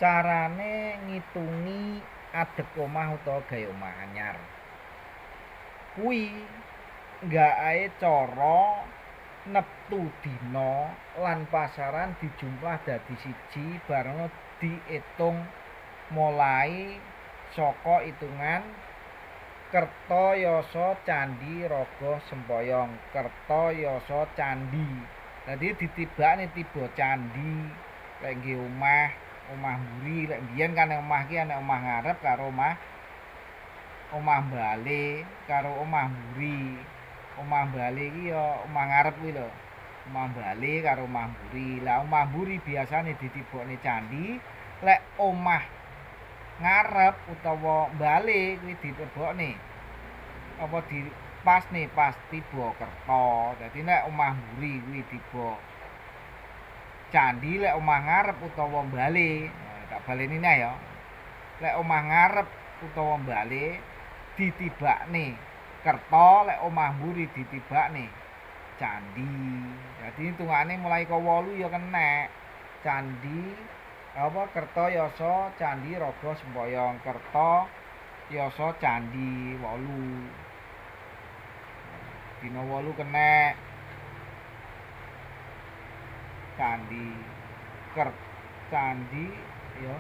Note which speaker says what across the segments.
Speaker 1: Carane ngitungi adeg omah utawa gawe omah anyar. Kuwi nggakaké cara neptu dina lan pasaran dijumlah dadi siji bareng diitung mulai saka itungan Kertayasa Candhi Raga Sempoyong. Kertayasa candhi. Dadi ditibakne tiba candhi lek nggih omah mburi. Lek biyen kan omah ki ana omah ngarep karo omah mbale karo omah mburi. Omah mbale ki ya omah ngarep kuwi lho. Omah mbale karo omah mburi. Lah omah mburi biasane ditibokne candhi, lek omah ngarep utawa mbale kuwi ditibokne apa dipasne pas tiba kerta. Dadi nek omah mburi kuwi tiba candhi, lek omah ngarep utawa mbale, tak baleni neh ya. Lek omah ngarep utawa mbale ditibakne kerta, lek omah mburi ditibakne candhi. Dadi hitungane mulai ka 8 ya kenek. Candhi apa Kertayasa Candhi Raga Sempoyong. Kertayasa Candhi 8. Dina 8 kenek. Candhi ya.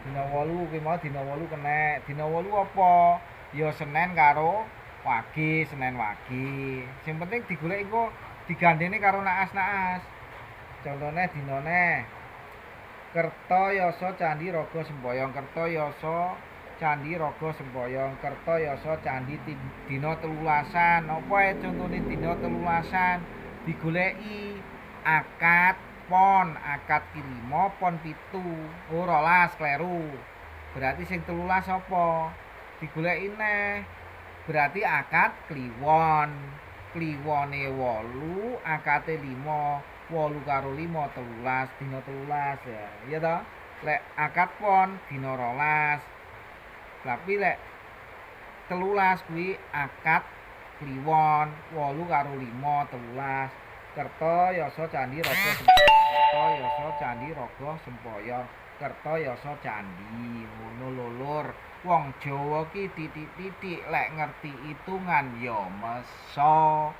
Speaker 1: Dina 8 kuwi mau dina 8 kenek. Dina 8 apa? Ya Senin karo Wage, Senin Wage. Sing penting digoleki engko digandene karo naas-naas. Contone dinane Kertayasa Candhi Raga Sempoyong. Kertayasa Candhi Raga Sempoyong. Kertayasa Candhi dina 13-an. Apa ae contone dina 13-an? Digoleki akad pon, akad ki 5, pon 7. Oh 12 kleru. Berarti sing 13 apa? Digoleki neh. Berarti akad kliwon. Kliwone 8, akate 5. 8 karo 5 13, dina 13 ya. Iya toh? Lek akad pon dina 12. Tapi lek 13 kuwi akad kliwon, 8 karo 5 13. Kertayasa Candhi Raga Sempoyong. Kertayasa Candhi Raga Sempoyong. Kertayasa candhi. Ngono lho Lur. Wong Jawa ki titik-titik lek ngerti itungan ya mesa.